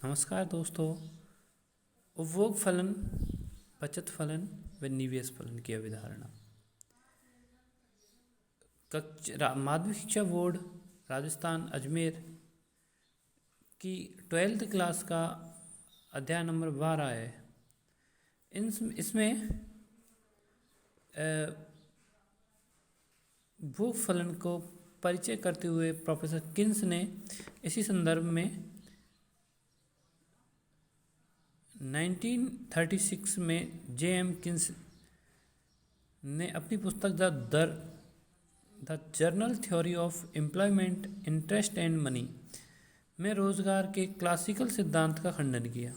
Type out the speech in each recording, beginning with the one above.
नमस्कार दोस्तों। उपभोग फलन, बचत फलन व निवेश फलन की अवधारणा। माध्यमिक शिक्षा बोर्ड राजस्थान अजमेर की 12th क्लास का अध्याय नंबर 12 है। इसमें उपभोग फलन को परिचय करते हुए प्रोफेसर किन्स ने इसी संदर्भ में 1936 में J.M. किन्स ने अपनी पुस्तक the journal theory of employment, interest and money में रोजगार के क्लासिकल सिद्धांत का खंडन किया।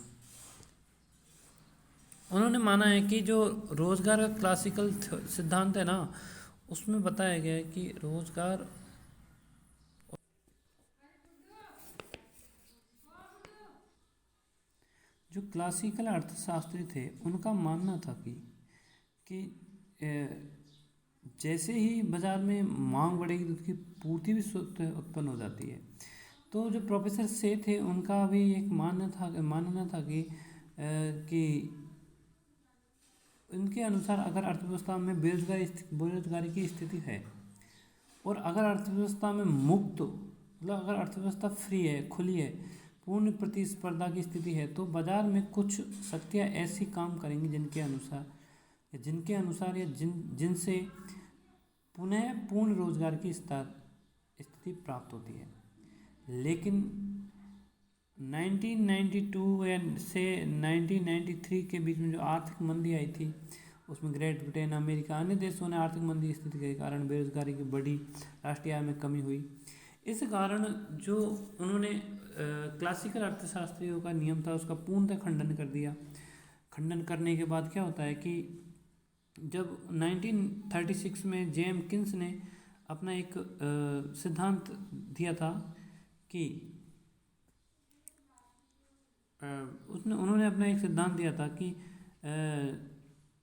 उन्होंने माना है कि जो रोजगार का क्लासिकल सिद्धांत है ना, उसमें बताया गया है कि रोजगार जो क्लासिकल अर्थशास्त्री थे उनका मानना था कि जैसे ही बाजार में मांग बढ़ेगी तो उसकी पूर्ति भी स्वतः उत्पन्न हो जाती है। तो जो प्रोफेसर से थे उनका भी एक मानना था कि उनके अनुसार अगर अर्थव्यवस्था में बेरोजगारी की स्थिति है और अगर अर्थव्यवस्था में मुक्त मतलब अगर अर्थव्यवस्था फ्री है, खुली है, पूर्ण प्रतिस्पर्धा की स्थिति है, तो बाजार में कुछ शक्तियाँ ऐसी काम करेंगी जिनके अनुसार या जिनसे पुनः पूर्ण रोजगार की स्थिति प्राप्त होती है। लेकिन 1992 से 1993 के बीच में जो आर्थिक मंदी आई थी, उसमें ग्रेट ब्रिटेन, अमेरिका, अन्य देशों ने आर्थिक मंदी की स्थिति के कारण बेरोजगारी की बड़ी राष्ट्रीय आय में कमी हुई। इस कारण जो उन्होंने क्लासिकल अर्थशास्त्रियों का नियम था उसका पूर्णतः खंडन कर दिया। खंडन करने के बाद क्या होता है कि जब 1936 में J.M. किन्स ने अपना एक सिद्धांत दिया था कि उन्होंने अपना एक सिद्धांत दिया था कि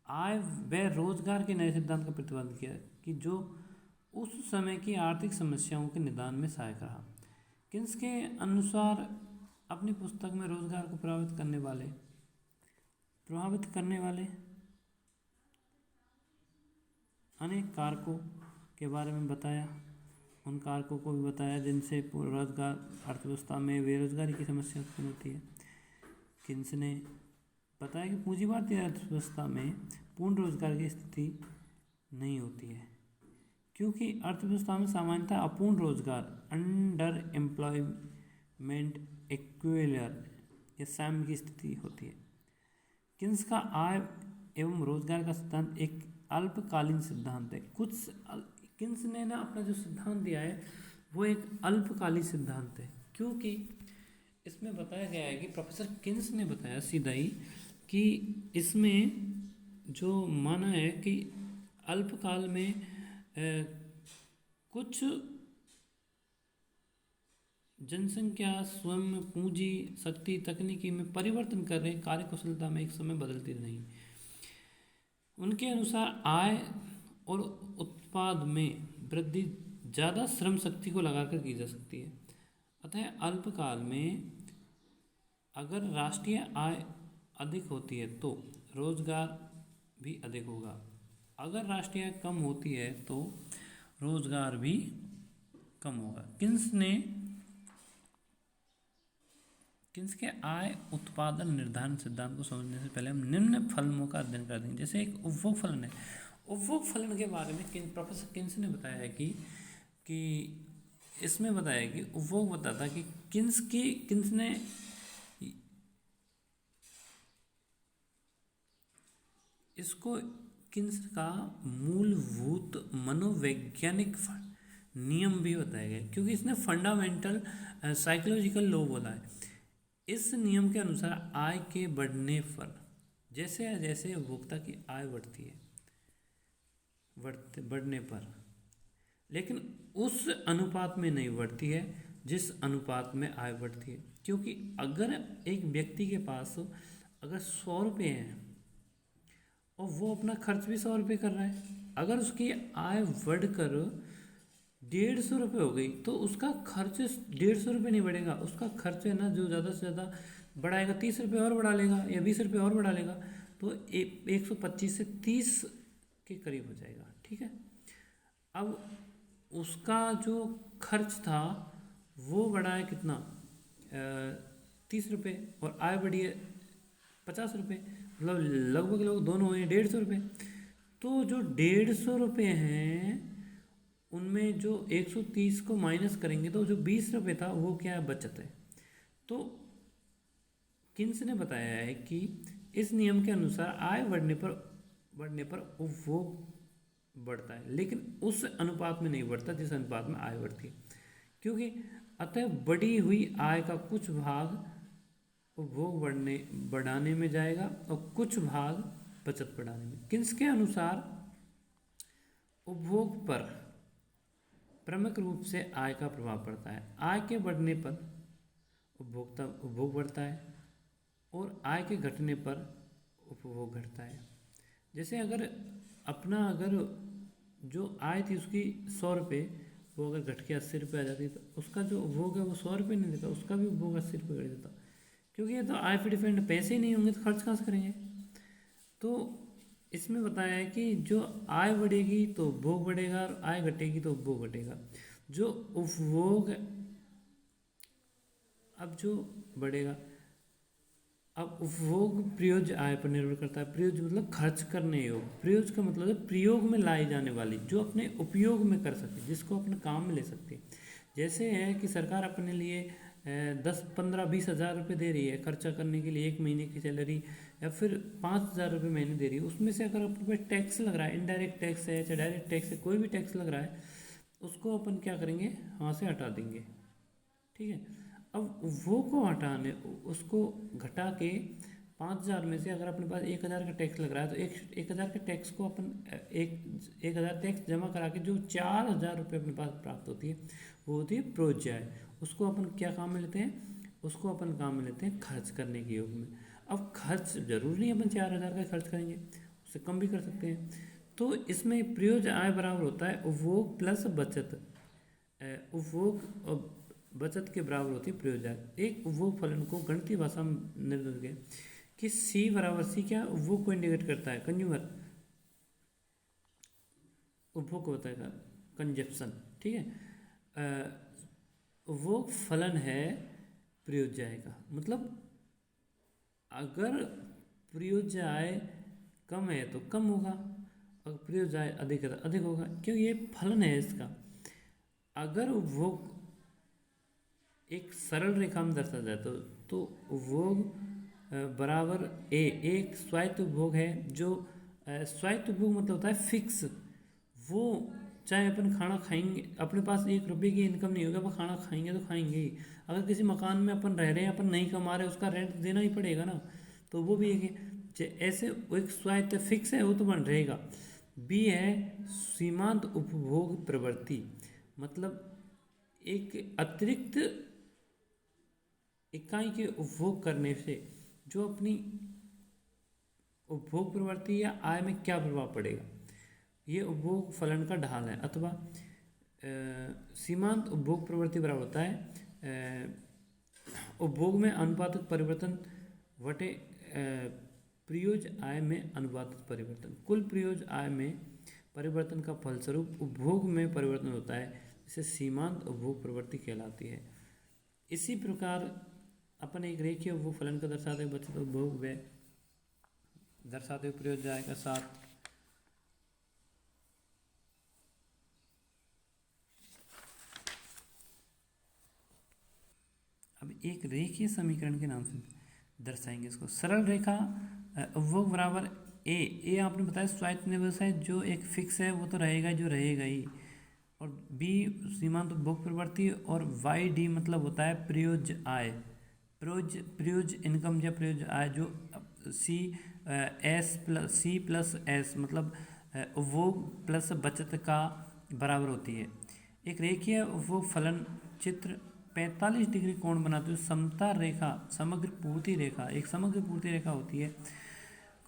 आय व रोजगार के नए सिद्धांत का प्रतिपादन किया कि जो उस समय की आर्थिक समस्याओं के निदान में सहायक रहा। किन्स के अनुसार अपनी पुस्तक में रोजगार को प्रभावित करने वाले अनेक कारकों के बारे में बताया। उन कारकों को भी बताया जिनसे रोजगार अर्थव्यवस्था में बेरोजगारी की समस्या उत्पन्न होती है। किन्स ने बताया कि पूंजीवादी अर्थव्यवस्था में पूर्ण रोजगार की स्थिति नहीं होती है, क्योंकि अर्थव्यवस्था में सामान्यतः अपूर्ण रोजगार, अंडर एम्प्लॉयमेंट इक्विलिब्रियम या सैम की स्थिति होती है। किन्स का आय एवं रोजगार का सिद्धांत एक अल्पकालीन सिद्धांत है। किन्स ने ना अपना जो सिद्धांत दिया है वो एक अल्पकालीन सिद्धांत है, क्योंकि इसमें बताया गया है कि प्रोफेसर किन्स ने बताया सीधा ही कि इसमें जो माना है कि अल्पकाल में कुछ जनसंख्या स्वयं पूंजी शक्ति तकनीकी में परिवर्तन कर रहे कार्यकुशलता में एक समय बदलती नहीं। उनके अनुसार आय और उत्पाद में वृद्धि ज़्यादा श्रम शक्ति को लगाकर की जा सकती है। अतः अल्पकाल में अगर राष्ट्रीय आय अधिक होती है तो रोजगार भी अधिक होगा, अगर राष्ट्रीय आय कम होती है तो रोजगार भी कम होगा। किन्स के आय उत्पादन निर्धारण सिद्धांत को समझने से पहले हम निम्न फलनों का अध्ययन कर देंगे। जैसे एक उपभोग फलन है। उपभोग फलन के बारे में प्रोफेसर किन्स ने बताया है कि इसमें बताया कि उपभोग बताता कि किन्स ने इसको किन्स का मूलभूत मनोवैज्ञानिक नियम भी बताया गया, क्योंकि इसने फंडामेंटल साइकोलॉजिकल लॉ बोला है। इस नियम के अनुसार आय के बढ़ने पर जैसे जैसे उपभोक्ता की आय बढ़ती है बढ़ने पर, लेकिन उस अनुपात में नहीं बढ़ती है जिस अनुपात में आय बढ़ती है। क्योंकि अगर एक व्यक्ति के पास अगर 100 रुपये हैं और वो अपना खर्च भी 100 रुपये कर रहा है, अगर उसकी आय बढ़कर 150 रुपये हो गई तो उसका खर्च 150 रुपये नहीं बढ़ेगा, उसका खर्च है ना जो ज़्यादा से ज़्यादा बढ़ाएगा, 30 रुपये और बढ़ा लेगा या 20 रुपये और बढ़ा लेगा, तो 125 से 30 के करीब हो जाएगा। ठीक है, अब उसका जो खर्च था वो बढ़ा है कितना, 30 रुपये, और आय बढ़ी है 50 रुपये, मतलब लगभग लगभग दोनों हुए 150 रुपये। तो जो 150 रुपये हैं उनमें जो 130 को माइनस करेंगे तो जो 20 रुपये था वो क्या है, बचत है। तो किन्स ने बताया है कि इस नियम के अनुसार आय बढ़ने पर उपभोग बढ़ता है, लेकिन उस अनुपात में नहीं बढ़ता जिस अनुपात में आय बढ़ती है, क्योंकि अतः बढ़ी हुई आय का कुछ भाग उपभोग बढ़ाने में जाएगा और कुछ भाग बचत बढ़ाने में। किन्स के अनुसार उपभोग पर प्रमुख रूप से आय का प्रभाव पड़ता है। आय के बढ़ने पर उपभोग बढ़ता है और आय के घटने पर उपभोग घटता है। जैसे अगर जो आय थी उसकी 100 रुपये, वो अगर घट के 80 रुपये आ जाती तो उसका जो उपभोग है वो 100 रुपये नहीं देता, उसका भी उपभोग 80 रुपये कर देता, क्योंकि ये तो आय पे डिपेंड, पैसे ही नहीं होंगे तो खर्च कहाँ से करेंगे। तो इसमें बताया है कि जो आय बढ़ेगी तो उपभोग बढ़ेगा और आय घटेगी तो उपभोग घटेगा। जो उपभोग अब जो बढ़ेगा, अब उपभोग प्रयोज्य आय पर निर्भर करता है। प्रयोज्य मतलब खर्च करने योग्य, प्रयोज्य का मतलब है प्रयोग में लाई जाने वाली, जो अपने उपयोग में कर सके, जिसको अपने काम में ले सकते। जैसे है कि सरकार अपने लिए 10, 15, 20 हज़ार रुपये दे रही है खर्चा करने के लिए, एक महीने की सैलरी, या फिर 5,000 रुपये महीने दे रही है, उसमें से अगर अपने पे टैक्स लग रहा है, इनडायरेक्ट टैक्स है चाहे डायरेक्ट टैक्स है, कोई भी टैक्स लग रहा है, उसको अपन क्या करेंगे, वहाँ से हटा देंगे। ठीक है, अब वो को हटाने, उसको घटा के 5,000 में से अगर अपने पास 1,000 का टैक्स लग रहा है तो 1,000 के टैक्स को अपन 1,000 टैक्स जमा करा के जो 4,000 रुपये अपने पास प्राप्त होती है वो होती है प्रयोज्य आय। उसको अपन क्या काम में लेते हैं, उसको अपन काम में लेते हैं खर्च करने के योग में। अब खर्च जरूरी नहीं अपन 4,000 का खर्च करेंगे, उससे कम भी कर सकते हैं। तो इसमें प्रयोज्य आय बराबर होता है उपभोग प्लस बचत। उपभोग और बचत के बराबर होती है प्रयोज्य आय। एक उपभोग फलन को गणितीय भाषा में निर्धारित किया कि सी बराबर, सी क्या, उपभोग को इंडिकेट करता है, कंज्यूमर, उपभोग को बताएगा कंजप्शन। ठीक है, उपभोग फलन है प्रयोज्य आय का, मतलब अगर प्रयोज्य आय कम है तो कम होगा, अगर प्रयोज्य आय अधिक है तो अधिक होगा, क्योंकि ये फलन है इसका। अगर उपभोग एक सरल रेखा में दर्शाया जाए तो उपभोग बराबर ए, एक स्वायत्त उपभोग है, जो स्वायत्त उपभोग मतलब होता है फिक्स, वो चाहे अपन खाना खाएंगे, अपने पास 1 रुपये की इनकम नहीं होगा, अपन खाना खाएंगे तो खाएंगे ही। अगर किसी मकान में अपन रह रहे हैं, अपन नहीं कमा रहे, उसका रेंट देना ही पड़ेगा ना, तो वो भी एक है। ऐसे एक स्वायत्त फिक्स है वो तो बन रहेगा। बी है सीमांत उपभोग प्रवृत्ति, मतलब एक अतिरिक्त इकाई के उपभोग करने से जो अपनी उपभोग प्रवृत्ति या आय में क्या प्रभाव पड़ेगा, ये उपभोग फलन का ढाल है। अथवा सीमांत उपभोग प्रवृत्ति बराबर होता है उपभोग में अनुपातिक परिवर्तन वटे प्रयोज्य आय में अनुपातिक परिवर्तन। कुल प्रयोज्य आय में परिवर्तन का फलस्वरूप उपभोग में परिवर्तन होता है, जिसे सीमांत उपभोग प्रवृत्ति कहलाती है। इसी प्रकार अपन एक रेखीय उपभोग फलन को दर्शाते हुए बचत उपभोग व्यय दर्शाते हुए प्रयोज्य आय का साथ अब एक रेखीय समीकरण के नाम से दर्शाएंगे इसको। सरल रेखा उपभोग बराबर ए आपने बताया स्वायत्त निवेश है, जो एक फिक्स है वो तो रहेगा, जो रहेगा ही, और बी सीमांत उपभोग प्रवृत्ति, और वाई डी मतलब होता है प्रयोज्य आय, प्रयोज्य इनकम या प्रयोज्य आय, जो सी प्लस एस मतलब उपभोग प्लस बचत का बराबर होती है। एक रेखीय उपभोग फलन चित्र 45 डिग्री कोण बनाते हुए समता रेखा समग्र पूर्ति रेखा, एक समग्र पूर्ति रेखा होती है,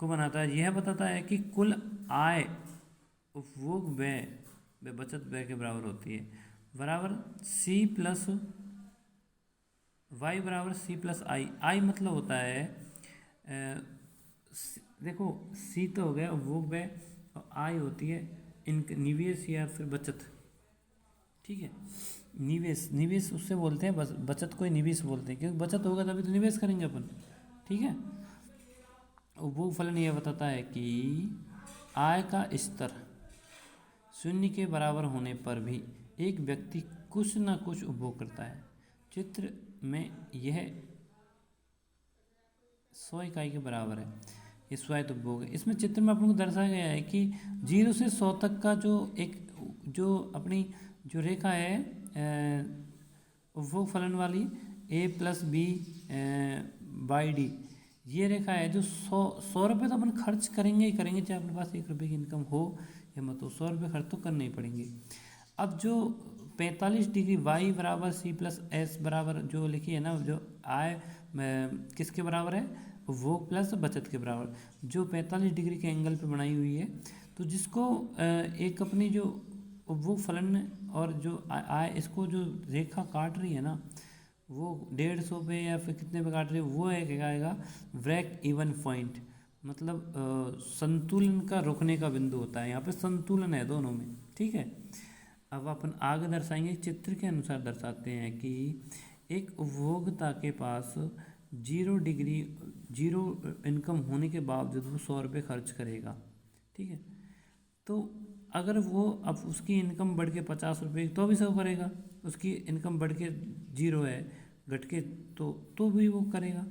को बनाता है। यह बताता है कि कुल आय उपभोग व्यय बचत व्यय के बराबर होती है। बराबर सी प्लस वाई बराबर सी प्लस आई। आई मतलब होता है देखो सी तो हो गया उपभोग व्यय और आई होती है निवेश या फिर बचत। ठीक है, निवेश निवेश उससे बोलते हैं, बचत को ही निवेश बोलते हैं, क्योंकि बचत होगा तभी तो निवेश करेंगे अपन। ठीक है, उपभोग फलन यह बताता है कि आय का स्तर शून्य के बराबर होने पर भी एक व्यक्ति कुछ न कुछ उपभोग करता है। चित्र में यह 100 इकाई के बराबर है, ये स्वायत्त उपभोग है। इसमें चित्र में अपन को दर्शाया गया है कि 0 से 100 तक का जो अपनी जो रेखा है उपभोग फलन वाली ए प्लस बी बाई डी, ये रेखा है जो 100 रुपये तो अपन खर्च करेंगे ही करेंगे, चाहे अपने पास 1 रुपये की इनकम हो या मत हो, 100 रुपये खर्च तो करने ही पड़ेंगे। अब जो 45 डिग्री वाई बराबर सी प्लस एस बराबर जो लिखी है ना, जो आय किसके बराबर है, उपभोग प्लस बचत के बराबर, जो 45 डिग्री के एंगल पे बनाई हुई है। तो जिसको एक अपनी जो उपभोग फलन और जो आय इसको जो रेखा काट रही है ना, वो 150 पे या फिर कितने पे काट रही है, वो है क्या आएगा ब्रेक इवन पॉइंट, मतलब संतुलन का रुकने का बिंदु होता है। यहाँ पे संतुलन है दोनों में। ठीक है, अब अपन आगे दर्शाएंगे, चित्र के अनुसार दर्शाते हैं कि एक उपभोक्ता के पास 0 इनकम होने के बावजूद वो 100 रुपये खर्च करेगा। ठीक है, तो अगर वो अब उसकी इनकम बढ़ के 50 रुपये तो भी सब करेगा, उसकी इनकम बढ़ के 0 है घट के तो भी वो करेगा।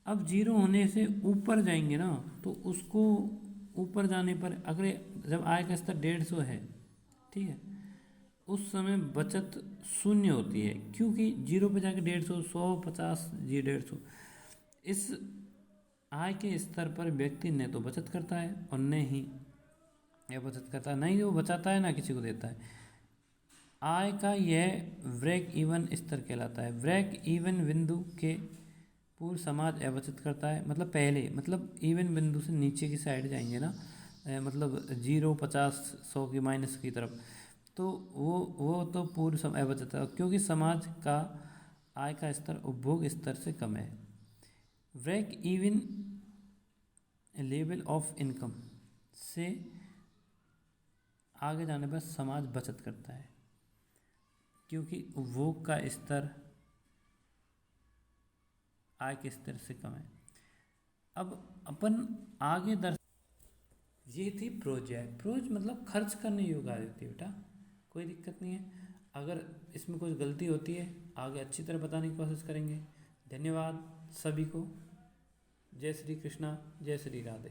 अब 0 होने से ऊपर जाएंगे ना, तो उसको ऊपर जाने पर अगर जब आय का स्तर 150 है, ठीक है, उस समय बचत शून्य होती है, क्योंकि 0 पे जाके 150 100 50 जी 150, इस आय के स्तर पर व्यक्ति न तो बचत करता है और न ही यह बचत करता है, नहीं वो बचाता है ना किसी को देता है। आय का यह ब्रेक इवन स्तर कहलाता है। ब्रेक इवन बिंदु के पूर्व समाज अबचत करता है, मतलब पहले, मतलब इवन बिंदु से नीचे की साइड जाएंगे ना, मतलब 0 50 100 की माइनस की तरफ, तो वो तो पूर्व समय अबचत है, क्योंकि समाज का आय का स्तर उपभोग स्तर से कम है। Break even level of income से आगे जाने पर समाज बचत करता है, क्योंकि उपभोग का स्तर आय के स्तर से कम है। अब अपन आगे ये थी प्रोज है। प्रोज मतलब खर्च करने योग्य आय होती है बेटा, कोई दिक्कत नहीं है। अगर इसमें कुछ गलती होती है आगे अच्छी तरह बताने की कोशिश करेंगे। धन्यवाद सभी को। जय श्री कृष्णा, जय श्री राधे।